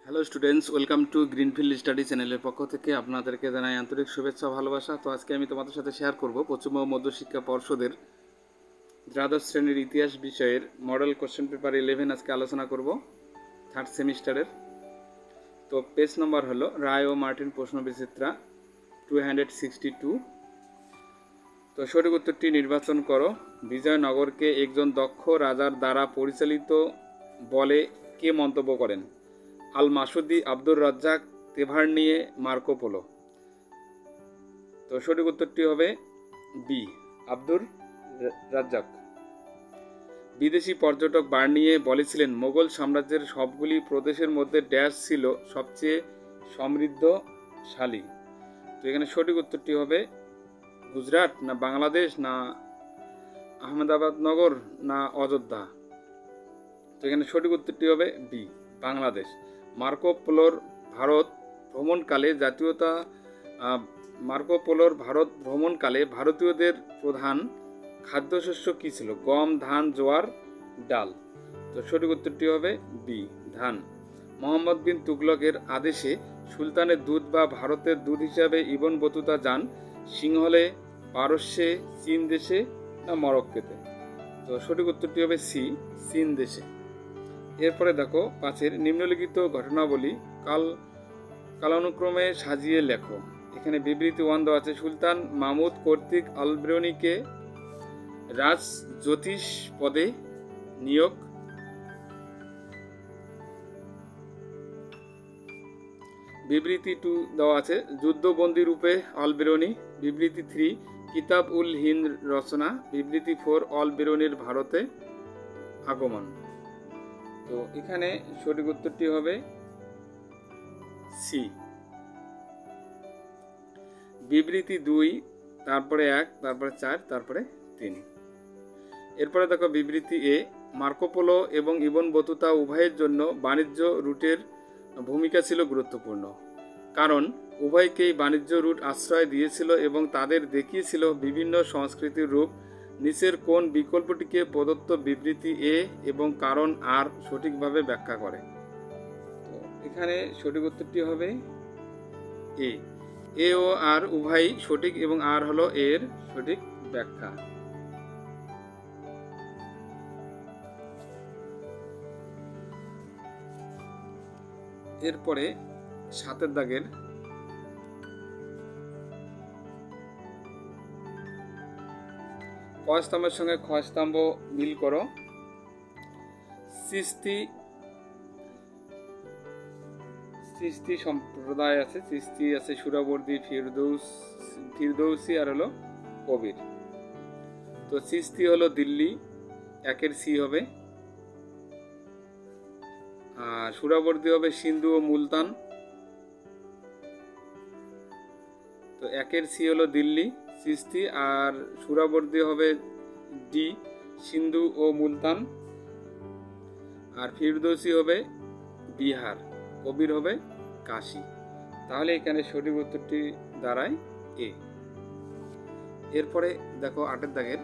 Hello students, welcome to greenfield study চ্যানেলের পক্ষ থেকে আপনাদেরকে জানাই আন্তরিক শুভেচ্ছা ভালোবাসা। তো আজকে আমি তোমাদের সাথে শেয়ার করব পশ্চিমবঙ্গ মধ্যশিক্ষা পর্ষদের দ্বাদশ শ্রেণীর ইতিহাস বিষয়ের মডেল কোশ্চেন পেপার 11 আজকে আলোচনা করব থার্ড সেমিস্টারের। তো পেজ নম্বর হলো রায় ও মার্টিন প্রশ্ন বিচিত্রা 262। তো সঠিক উত্তরটি নির্বাচন করো। বিজয়নগরকে একজন দক্ষ রাজার দ্বারা পরিচালিত বলে কে মন্তব্য করেন? আল মাসুদি, আব্দুর রাজ্জাক, তেভারনিয়ে, মার্কো পোলো। তো সঠিক উত্তরটি হবে বি, আব্দুর রাজ্জাক। বিদেশি পর্যটক বার্নিয়ে বলেছিলেন মোগল সাম্রাজ্যের সবগুলি প্রদেশের মধ্যে ড্যাশ ছিল সবচেয়ে সমৃদ্ধশালী। তো এখানে সঠিক উত্তরটি হবে গুজরাট না বাংলাদেশ না আহমেদাবাদ নগর না অযোধ্যা। তো এখানে সঠিক উত্তরটি হবে বি, বাংলাদেশ। মার্কো পোলোর ভারত ভ্রমণকালে ভারতীয়দের প্রধান খাদ্যশস্য কী ছিল? গম, ধান, জোয়ার, ডাল। তো সঠিক উত্তরটি হবে বি, ধান। মোহাম্মদ বিন তুগলকের আদেশে সুলতানের দূত বা ভারতের দূত হিসাবে ইবন বতুতা যান সিংহলে, পারস্যে, চীন দেশে না মরক্কোতে। তো সঠিক উত্তরটি হবে সি, চীন দেশে। এরপরে দেখো 5 নিম্নলিখিত ঘটনাবলী কালানুক্রমে সাজিয়ে লেখো। এখানে বিবৃতি 1 দেওয়া আছে। সুলতান মাহমুদ কর্তৃক আলবেরনিকে রাজ জ্যোতিষ পদে নিয়োগ। বিবৃতি 2 দেওয়া আছে। যুদ্ধবন্দী রূপে আলবেরনি। বিবৃতি 3 কিতাব উল হিন্দ রচনা। বিবৃতি 4 আলবেরনির ভারতে আগমন। তো এখানে সঠিক উত্তরটি হবে সি, বিবৃতি 2, তারপরে 1, তারপরে 4, তারপরে 3। এরপরে দেখো বিবৃতি এ, মার্কো পোলো এবং ইবন বতুতা উভয়ের জন্য বাণিজ্য রুটের ভূমিকা ছিল গুরুত্বপূর্ণ, কারণ উভয়কেই বাণিজ্য রুট আশ্রয় দিয়েছিল এবং তাদের দেখিয়েছিল বিভিন্ন সংস্কৃতির রূপ। নিচের কোন বিকল্পটিকে প্রদত্ত বিবৃতি এ এবং কারণ আর সঠিকভাবে ব্যাখ্যা করে? তো এখানে সঠিক উত্তরটি হবে এ ও আর উভয়ই সঠিক এবং আর হলো এর সঠিক ব্যাখ্যা। এরপরে 7 দাগের ক স্তম্ভের সঙ্গে খ স্তম্ভ মিল করো। চিশতি সম্প্রদায় আছে, চিশতি আছে, সুরাবর্দী, ফিরদৌসি আর হলো কবির। তো চিশতি হলো দিল্লি, 1 সি হবে। আর সুরাবর্দী হবে সিন্ধু ও মুলতান। তো 1 সি হলো দিল্লি, চিশতি। আর সুরাবর্দী হবে ডি, সিন্ধু ও মুলতান। আর ফিরদৌসি হবে বিহার, কবির হবে কাশী। তাহলে এখানে সঠিক উত্তরটি দাঁড়ায় এ। এরপরে দেখো 8 দাগের,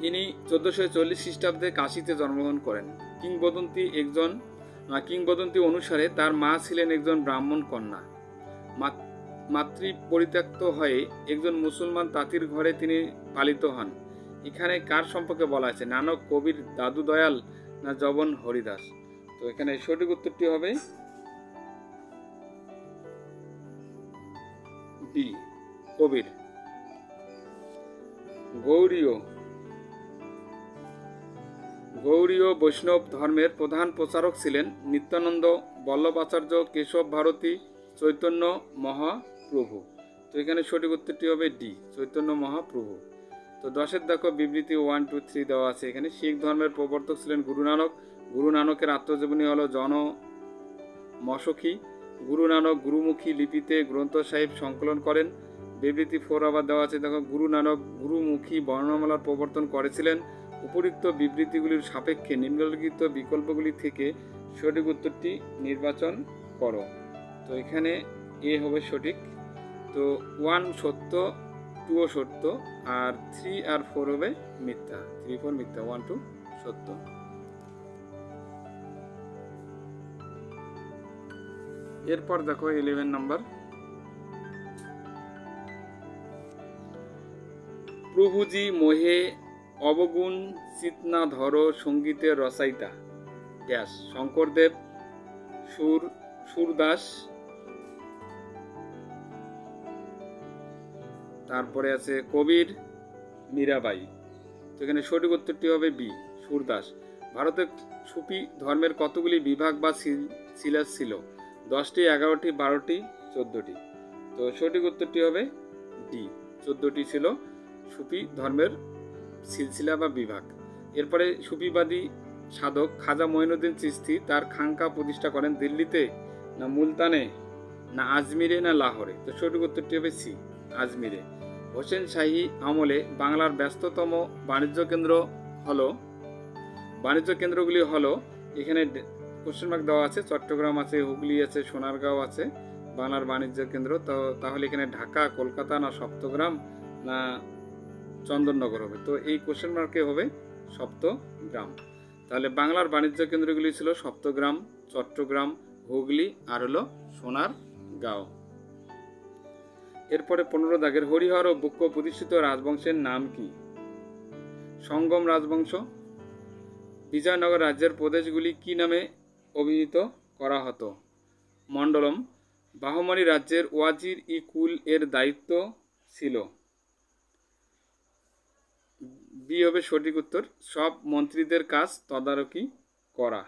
ইনি 1440 খ্রিস্টাব্দে কাশীতে জন্মগ্রহণ করেন। কিংবদন্তি অনুসারে তার মা ছিলেন একজন ব্রাহ্মণ কন্যা। মাতৃ পরিত্যক্ত হয়ে একজন মুসলমান তাঁতির ঘরে তিনি পালিত হন। এখানে কার সম্পর্কে বলা আছে? নানক, কবির, দাদু দয়াল না জবন হরিদাস। তো এখানে সঠিক উত্তরটি হবে বি, কবির। গৌড়ীয় বৈষ্ণব ধর্মের প্রধান প্রচারক ছিলেন নিত্যানন্দ, বল্লভাচার্য, কেশব ভারতী, চৈতন্য মহাপ্রভু। তো এখানে সঠিক উত্তরটি হবে ডি, চৈতন্য মহাপ্রভু। তো 10 দেখো বিবৃতি 1, 2, 3 দেওয়া আছে। এখানে শিখ ধর্মের প্রবর্তক ছিলেন গুরু নানক। গুরু নানকের আত্মজীবনী হলো জনমসখী। গুরু নানক গুরুমুখী লিপিতে গ্রন্থ সাহিব সংকলন করেন। বিবৃতি 4 আবার দেওয়া আছে। দেখো গুরু নানক গুরুমুখী বর্ণমালার প্রবর্তন করেছিলেন। উপরিক্ত বিবৃতিগুলির সাপেক্ষে নিম্নলিখিত বিকল্পগুলি থেকে সঠিক উত্তরটি নির্বাচন করো। তো এখানে এ হবে সঠিক। তো 1 সত্য, 2 সত্য, আর 3 আর 4 হবে মিথ্যা। 3, 4 মিথ্যা, 1, 2 সত্য। এরপর দেখো 11 নম্বর, প্রভুজি মোহে অবগুণ চিতনা ধরো সঙ্গীতের রসাইতা ড্যাশ শঙ্করদেব, সুরদাস, তারপরে আছে কবির, মীরাবাই। তো এখানে সঠিক উত্তরটি হবে বি, সুরদাস। ভারতে সুফি ধর্মের কতগুলি বিভাগ বা সিলসিলা ছিল? 10টি, 11টি, 12টি, 14টি। তো সঠিক উত্তরটি হবে ডি, 14টি ছিল সুফি ধর্মের সিলসিলা বা বিভাগ। এরপরে সুফিবাদী সাধক খাজা মঈনুদ্দিন চিশতি তার খানকা প্রতিষ্ঠা করেন দিল্লিতে, না মুলতানে, না আজমিরে, না লাহোরে? তো সঠিক উত্তরটি হবে সি, আজমিরে। হোসেন শাহী আমলে বাংলার ব্যস্ততম বাণিজ্য কেন্দ্রগুলি হলো, এখানে কোশ্চেন মার্ক দেওয়া আছে, চট্টগ্রাম আছে, হুগলি আছে, সোনারগাঁও আছে বাংলার বাণিজ্য কেন্দ্র। তো তাহলে এখানে ঢাকা, কলকাতা, না সপ্তগ্রাম, না চন্দননগর হবে? তো এই কোশ্চেন মার্কে হবে সপ্তগ্রাম। তাহলে বাংলার বাণিজ্য কেন্দ্রগুলি ছিল সপ্তগ্রাম, চট্টগ্রাম, হুগলি আর হলো সোনারগাঁও। এরপরে 15 দাগের, হরিহর ও বুক্ক প্রতিষ্ঠিত রাজবংশের নাম কি? সঙ্গম রাজবংশ। বিজয়নগর রাজ্যের প্রদেশগুলি কি নামে অভিহিত করা হতো? মণ্ডলম। বাহমনি রাজ্যের ওয়াজির ই কুল এর দায়িত্ব ছিল? বি হবে সঠিক উত্তর, সব মন্ত্রীদের কাজ তদারকি করা।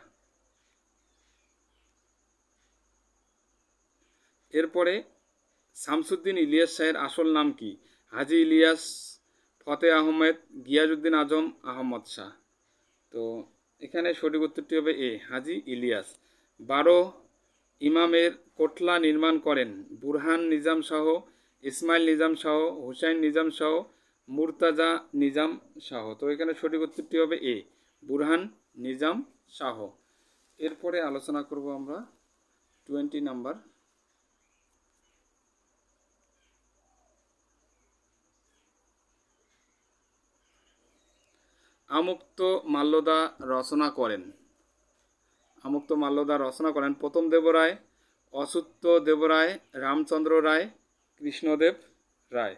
এরপরে শামসুদ্দিন ইলিয়াস শাহের আসল নাম কি? হাজী ইলিয়াস, ফতে আহমেদ, গিয়াসউদ্দিন আজম, আহমদ শাহ? তো এখানে সঠিক উত্তরটি হবে এ, হাজী ইলিয়াস। 12 ইমামের কোটলা নির্মাণ করেন বুরহান নিজাম শাহ, ইসমাইল নিজাম শাহ, হুসাইন নিজাম শাহ, মুর্তাজা নিজাম শাহ? তো এখানে সঠিক উত্তরটি হবে এ, বুরহান নিজাম শাহ। এরপরে আলোচনা করব আমরা 20 নাম্বার, আমুক্ত মাল্যদা রচনা করেন? আমুক্ত মাল্যদা রচনা করেন প্রথম দেবরায়, অচ্যুত দেবরায়, রামচন্দ্র রায়, কৃষ্ণদেব রায়?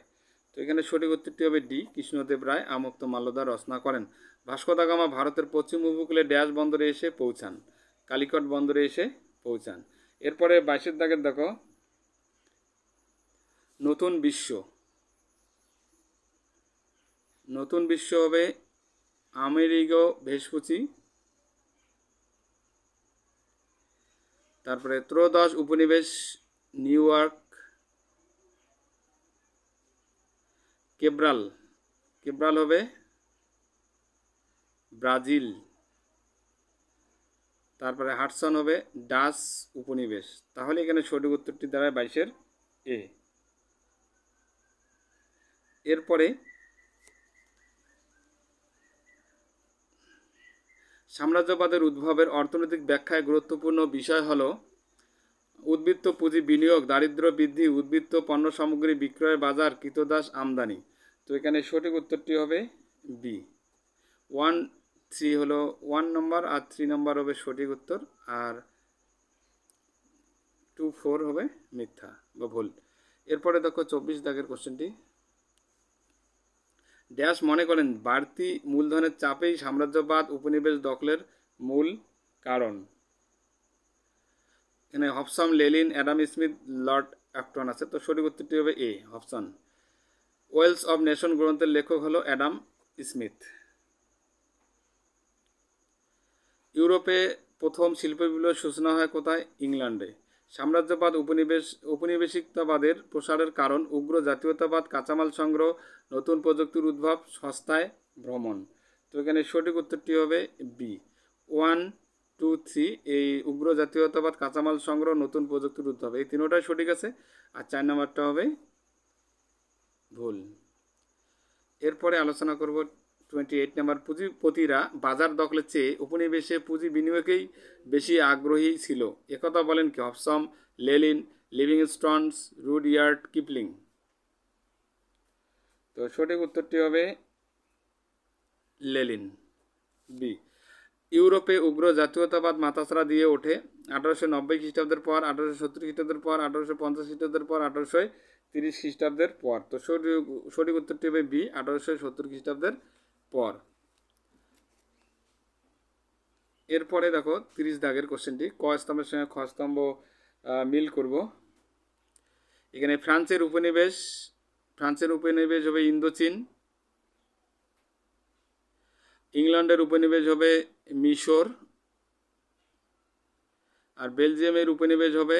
তো এখানে সঠিক উত্তরটি হবে ডি, কৃষ্ণদেব রায় আমুক্ত মাল্যদা রচনা করেন। ভাস্কো দা গামা ভারতের পশ্চিম উপকূলে ড্যাশ বন্দরে এসে পৌঁছান? কালিকট বন্দরে এসে পৌঁছান। এরপরে 22 দাগের দেখো, নতুন বিশ্ব। নতুন বিশ্ব হবে আমেরিগো ভেসপুচি। তারপরে ত্রয়োদশ উপনিবেশ নিউ ইয়র্ক, কেব্রাল হবে ব্রাজিল। তারপরে হাডসন হবে ডাচ উপনিবেশ। তাহলে এখানে সঠিক উত্তরটি দাঁড়ায় 22-এর এ। এরপরে সাম্রাজ্যবাদের উদ্ভবের অর্থনৈতিক ব্যাখ্যায় গুরুত্বপূর্ণ বিষয় হলো উদ্বৃত্ত পুঁজি বিনিয়োগ, দারিদ্র্য বৃদ্ধি, উদ্বৃত্ত পণ্য সামগ্রী বিক্রয়ের বাজার, কৃতদাস আমদানি? তো এখানে সঠিক উত্তরটি হবে বি, 1, 3 হলো 1 নম্বর, আর 3 নম্বর হবে সঠিক উত্তর, আর 2, 4 হবে মিথ্যা বা ভুল। এরপরে দেখো 24 দাগের কোশ্চেনটি, ড্যাশ মনে করেন বাড়তি মূলধনের চাপেই সাম্রাজ্যবাদ উপনিবেশ দখলের মূল কারণ? এখানে Hobson, Lenin, Adam Smith, Lord Acton আছে। তো সঠিক উত্তরটি হবে এ, হবসন। ওয়েলস অব নেশন গ্রন্থের লেখক হলো অ্যাডাম স্মিথ। ইউরোপে প্রথম শিল্প বিপ্লবের সূচনা হয় কোথায়? ইংল্যান্ডে। সাম্রাজ্যবাদ উপনিবেশিকতাবাদের প্রসারের কারণ উগ্র জাতীয়তাবাদ, কাঁচামাল সংগ্রহ, নতুন প্রযুক্তির উদ্ভব, সস্তায় ভ্রমণ? তো এখানে সঠিক উত্তরটি হবে বি, 1, 2, 3। এই উগ্র জাতীয়তাবাদ, কাঁচামাল সংগ্রহ, নতুন প্রযুক্তির উদ্ভব, এই তিনোটাই সঠিক আছে, আর 4 নম্বরটা হবে ভুল। এরপরে আলোচনা করব 28 নম্বর, পুঁজিপতিরা বাজার দখলের চেয়ে উপনিবেশে পুঁজি বিনিয়োগেই বেশি আগ্রহী ছিল, একথা বলেন কি? Hobson, Lenin, Livingstones, Rudyard Kipling? তো সঠিক উত্তরটি হবে লেনিন, বি। ইউরোপে উগ্র জাতীয়তাবাদ মাথাছাড়া দিয়ে ওঠে 1890 খ্রিস্টাব্দের পর, 1870 খ্রিস্টাব্দের পর, 1850 খ্রিস্টাব্দের পর, 1830 খ্রিস্টাব্দের পর। তো সঠিক উত্তরটি হবে বি, 1870 খ্রিস্টাব্দের পর। এরপরে দেখো 30 দাগের কোশ্চেনটি, ক স্তম্ভের সঙ্গে খ স্তম্ভ মিল করব। এখানে ফ্রান্সের উপনিবেশ হবে ইন্দোচীন, ইংল্যান্ডের উপনিবেশ হবে মিশর, আর বেলজিয়ামের উপনিবেশ হবে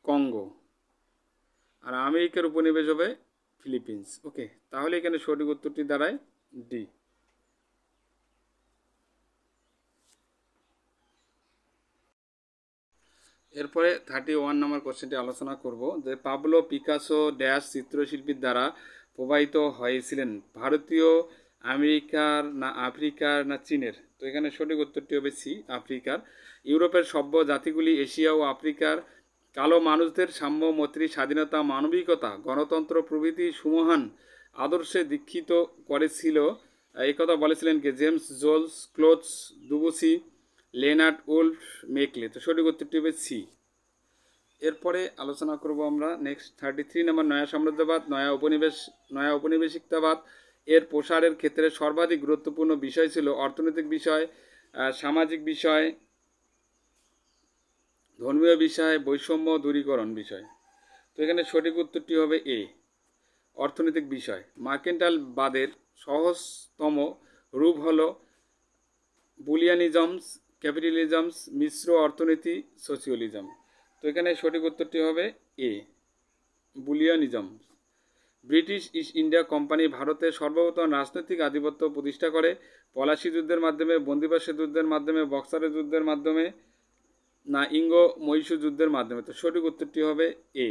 কঙ্গো, আর আমেরিকার উপনিবেশ হবে ফিলিপিন্স। ওকে, তাহলে এখানে সঠিক উত্তরটি দাঁড়ায় ডি। এরপরে 31 নম্বর কোশ্চেনটি আলোচনা করব যে পাবলো পিকাসো ড্যাশ চিত্রশিল্পীর দ্বারা প্রভাবিত হয়েছিলেন, ভারতীয়, আমেরিকার না আফ্রিকার না চীনের? তো এখানে সঠিক উত্তরটি হবে সি, আফ্রিকার। ইউরোপের সভ্য জাতিগুলি এশিয়া ও আফ্রিকার কালো মানুষদের সাম্য, মৈত্রী, স্বাধীনতা, মানবিকতা, গণতন্ত্র প্রভৃতি সুমহান আদর্শে দীক্ষিত করেছিল, একথা বলেছিলেন কে? James Jolles, Claude Debussy, Leonard Woolf Macaulay. তো সঠিক উত্তরটি হবে সি। এরপরে আলোচনা করব আমরা নেক্সট 33 নম্বর, নয়া সাম্রাজ্যবাদ, নয়া ঔপনিবেশিকতাবাদ এর প্রসারের ক্ষেত্রে সর্বাধিক গুরুত্বপূর্ণ বিষয় ছিল অর্থনৈতিক বিষয়, সামাজিক বিষয়, ধর্মীয় বিষয়, বৈষম্য দূরীকরণ বিষয়। তো এখানে সঠিক উত্তরটি হবে এ, অর্থনৈতিক বিষয়। মার্কেন্টাইল বাদের সহজতম রূপ হল বুলিয়ানিজমস, ক্যাপিটালিজমস, মিশ্র অর্থনীতি, সোশিয়ালিজম। তো এখানে সঠিক উত্তরটি হবে এ, বুলিয়ানিজম। ব্রিটিশ ইস্ট ইন্ডিয়া কোম্পানি ভারতে সর্বপ্রথম রাজনৈতিক আধিপত্য প্রতিষ্ঠা করে পলাশি যুদ্ধের মাধ্যমে, বন্দিবাসী যুদ্ধের মাধ্যমে, বক্সারের যুদ্ধের মাধ্যমে না ইঙ্গো মহীশূর যুদ্ধের মাধ্যমে? তো সঠিক উত্তরটি হবে এ,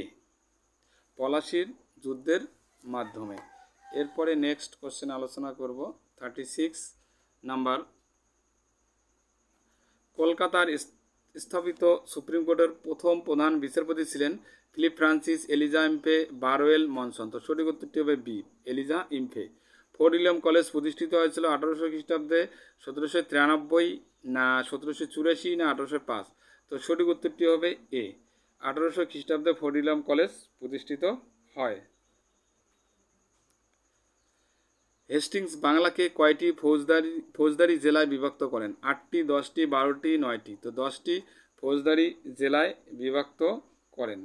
পলাশির যুদ্ধের মাধ্যমে। এরপরে নেক্সট কোশ্চেন আলোচনা করব 36 নাম্বার, কলকাতার স্থাপিত সুপ্রিম কোর্টের প্রথম প্রধান বিচারপতি ছিলেন Philip Francis, Elijah Impey, Barwell Monson. তো সঠিক উত্তরটি হবে B, Elijah Impey. Fort William College প্রতিষ্ঠিত হয়েছিল 1800 খ্রিস্টাব্দে, 1793 না 1784 না 1805? তো সঠিক উত্তরটি হবে এ, 1800 খ্রিস্টাব্দে ফোর্ট উইলিয়াম কলেজ প্রতিষ্ঠিত হয়। হেস্টিংস বাংলাকে কয়টি ফৌজদারি জেলায় বিভক্ত করেন? 8টি, 10টি, 12টি, 9টি? তো 10টি ফৌজদারি জেলায় বিভক্ত করেন।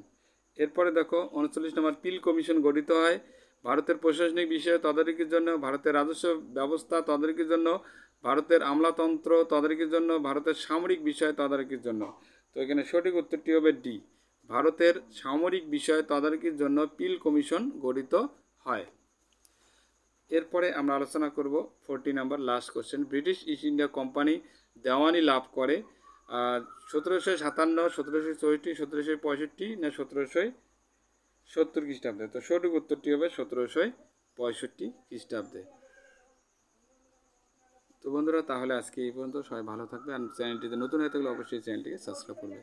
এরপরে দেখো 39 নম্বর, পিল কমিশন গঠিত হয় ভারতের প্রশাসনিক বিষয়ে তদারকির জন্য, ভারতের রাজস্ব ব্যবস্থা তদারকির জন্য, ভারতের আমলাতন্ত্র তদারকির জন্য, ভারতের সামরিক বিষয় তদারকির জন্য? তো এখানে সঠিক উত্তরটি হবে ডি, ভারতের সামরিক বিষয় তদারকির জন্য পিল কমিশন গঠিত হয়। এরপরে আমরা আলোচনা করব 40 নম্বর last question, British East India Company দেওয়ানি লাভ করে 1757, 1764, 1765 না 1770 খ্রিস্টাব্দে? তো সঠিক উত্তরটি হবে 1765 খ্রিস্টাব্দে। তো বন্ধুরা, তাহলে আজকে এই পর্যন্ত। সবাই ভালো থাকবে, আর চ্যানেলটিতে নতুন হয়ে থাকলে অবশ্যই চ্যানেলটিকে সাবস্ক্রাইব করবে।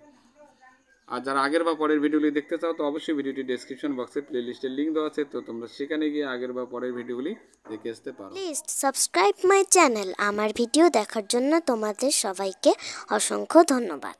আর যারা আগের বা পরের ভিডিওগুলি দেখতে চাও তো অবশ্যই ভিডিওটি ডেসক্রিপশন বক্সে প্লেলিস্টের লিঙ্ক দেওয়া আছে, তো তোমরা সেখানে গিয়ে আগের বা পরের ভিডিওগুলি দেখে আসতে পারো। Please subscribe my channel. আমার ভিডিও দেখার জন্য তোমাদের সবাইকে অসংখ্য ধন্যবাদ।